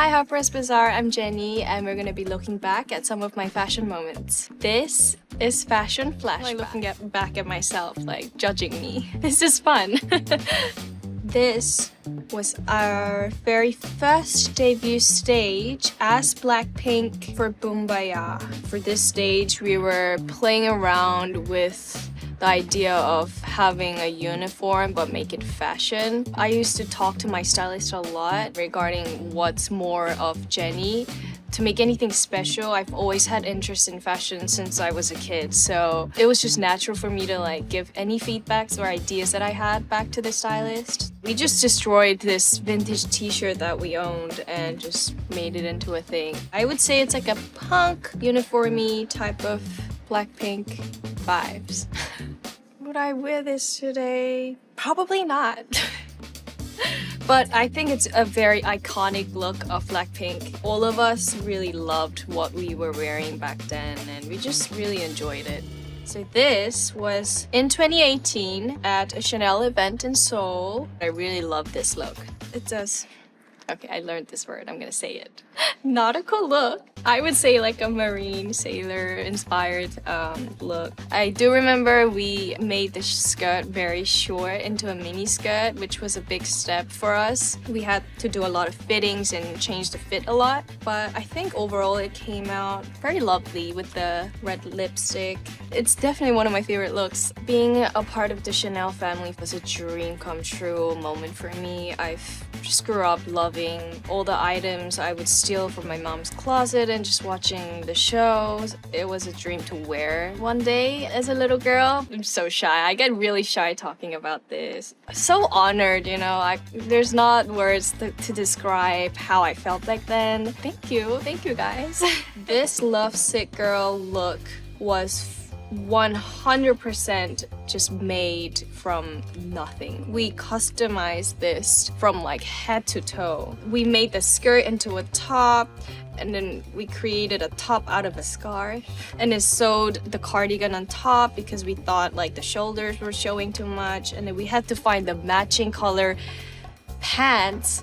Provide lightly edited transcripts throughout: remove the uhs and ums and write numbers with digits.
Hi Harper's Bazaar, I'm Jenny and we're gonna be looking back at some of my fashion moments. This is fashion flashback. Like looking back at myself, like judging me. This is fun. This was our very first debut stage as Blackpink for Boombaya. For this stage, we were playing around with the idea of having a uniform but make it fashion. I used to talk to my stylist a lot regarding what's more of Jenny. To make anything special, I've always had interest in fashion since I was a kid, so it was just natural for me to like give any feedbacks or ideas that I had back to the stylist. We just destroyed this vintage t-shirt that we owned and just made it into a thing. I would say it's like a punk, uniformy type of Blackpink vibes. Would I wear this today? Probably not. But I think it's a very iconic look of Blackpink. All of us really loved what we were wearing back then and we just really enjoyed it. So this was in 2018 at a Chanel event in Seoul. I really love this look. It does. Okay, I learned this word, I'm gonna say it. Nautical look. I would say like a marine sailor inspired look. I do remember we made the skirt very short into a mini skirt, which was a big step for us. We had to do a lot of fittings and change the fit a lot, but I think overall it came out very lovely with the red lipstick. It's definitely one of my favorite looks. Being a part of the Chanel family was a dream come true moment for me. I've just grew up loving all the items I would steal from my mom's closet and just watching the shows. It was a dream to wear one day as a little girl. I'm so shy. I get really shy talking about this. So honored, you know. There's not words to describe how I felt back then. Thank you guys. This Lovesick Girl look was 100% just made from nothing. We customized this from like head to toe. We made the skirt into a top and then we created a top out of a scarf and then sewed the cardigan on top because we thought like the shoulders were showing too much, and then we had to find the matching color pants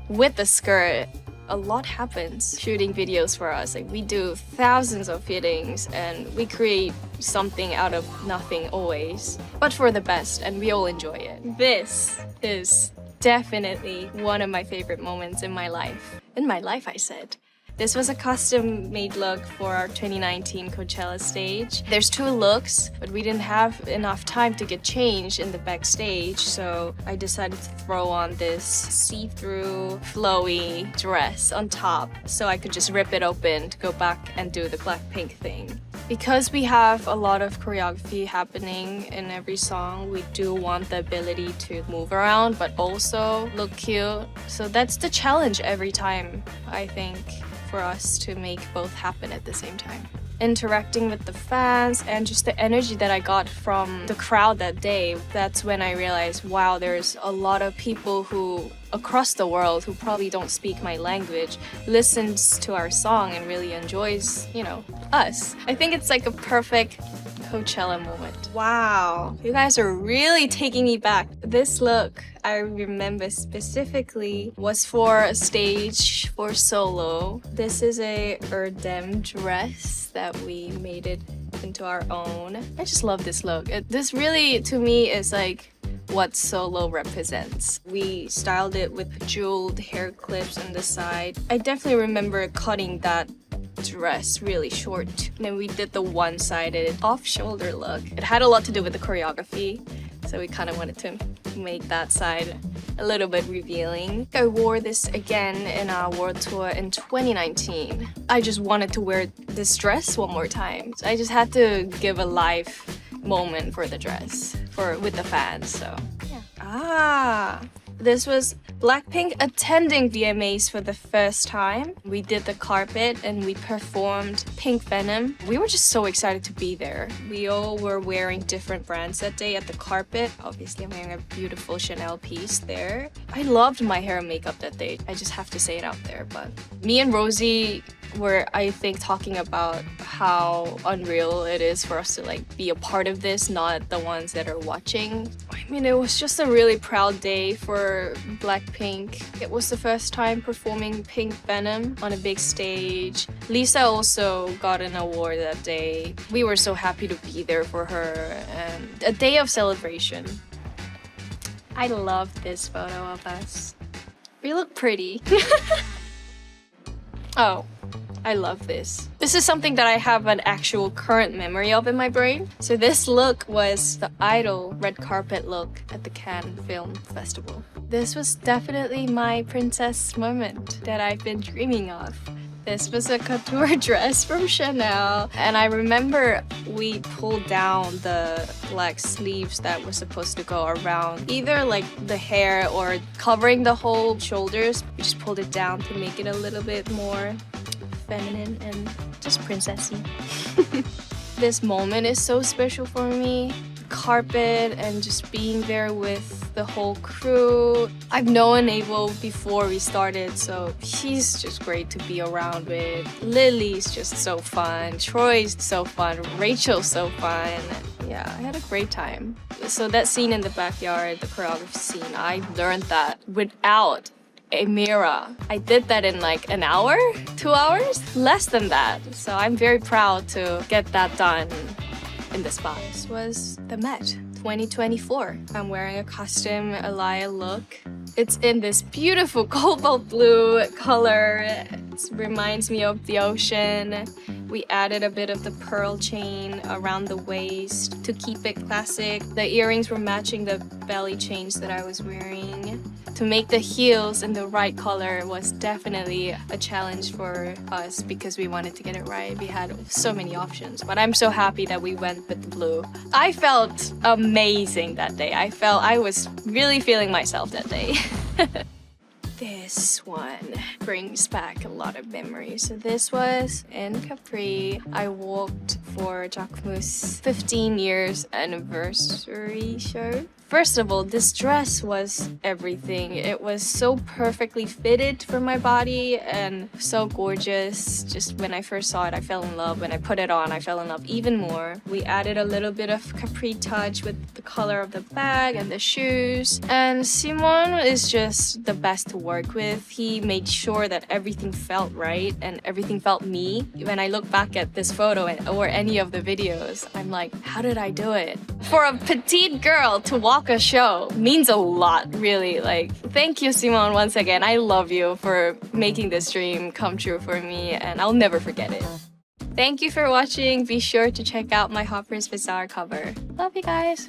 with the skirt. A lot happens shooting videos for us. Like we do thousands of fittings and we create something out of nothing always, but for the best, and we all enjoy it. This is definitely one of my favorite moments in my life. In my life, I said. This was a custom-made look for our 2019 Coachella stage. There's two looks, but we didn't have enough time to get changed in the backstage, so I decided to throw on this see-through, flowy dress on top so I could just rip it open to go back and do the Blackpink thing. Because we have a lot of choreography happening in every song, we do want the ability to move around but also look cute. So that's the challenge every time, I think, for us to make both happen at the same time. Interacting with the fans and just the energy that I got from the crowd that day, that's when I realized, wow, there's a lot of people who across the world who probably don't speak my language listens to our song and really enjoys, you know, us. I think it's like a perfect Coachella moment. Wow, you guys are really taking me back. This look, I remember specifically, was for a stage for solo. This is a Erdem dress that we made it into our own. I just love this look. This really, to me, is like what solo represents. We styled it with jeweled hair clips on the side. I definitely remember cutting that dress really short. And then we did the one-sided off-shoulder look. It had a lot to do with the choreography, so we kind of wanted to make that side a little bit revealing. I wore this again in our world tour in 2019. I just wanted to wear this dress one more time. I just had to give a live moment for the dress with the fans, so yeah. This was Blackpink attending VMAs for the first time. We did the carpet and we performed Pink Venom. We were just so excited to be there. We all were wearing different brands that day at the carpet. Obviously, I'm wearing a beautiful Chanel piece there. I loved my hair and makeup that day. I just have to say it out there. But me and Rosie where I think talking about how unreal it is for us to like be a part of this, not the ones that are watching. I mean, it was just a really proud day for Blackpink. It was the first time performing Pink Venom on a big stage. Lisa also got an award that day. We were so happy to be there for her, and a day of celebration. I love this photo of us. We look pretty. Oh, I love this. This is something that I have an actual current memory of in my brain. So this look was the Idol red carpet look at the Cannes Film Festival. This was definitely my princess moment that I've been dreaming of. This was a couture dress from Chanel, and I remember we pulled down the black sleeves that were supposed to go around either like the hair or covering the whole shoulders. We just pulled it down to make it a little bit more feminine and just princessy. This moment is so special for me. Carpet and just being there with the whole crew. I've known Abel before we started, so he's just great to be around with. Lily's just so fun. Troy's so fun. Rachel's so fun. Yeah, I had a great time. So that scene in the backyard, the choreography scene, I learned that without a mirror. I did that in like an hour, 2 hours, less than that. So I'm very proud to get that done in the spot. This was the Met 2024. I'm wearing a costume Alaya look. It's in this beautiful cobalt blue color. It reminds me of the ocean. We added a bit of the pearl chain around the waist to keep it classic. The earrings were matching the belly chains that I was wearing. To make the heels in the right color was definitely a challenge for us because we wanted to get it right. We had so many options, but I'm so happy that we went with the blue. I felt amazing that day. I was really feeling myself that day. This one brings back a lot of memories. So this was in Capri. I walked for Jacquemus' 15 years anniversary show. First of all, this dress was everything. It was so perfectly fitted for my body and so gorgeous. Just when I first saw it, I fell in love. When I put it on, I fell in love even more. We added a little bit of Capri touch with the color of the bag and the shoes. And Simon is just the best to work with. He made sure that everything felt right and everything felt me. When I look back at this photo or any of the videos, I'm like, how did I do it? For a petite girl to walk a show means a lot, really. Like, thank you, Simon, once again. I love you for making this dream come true for me, and I'll never forget it. Thank you for watching. Be sure to check out my Harper's Bazaar cover. Love you guys.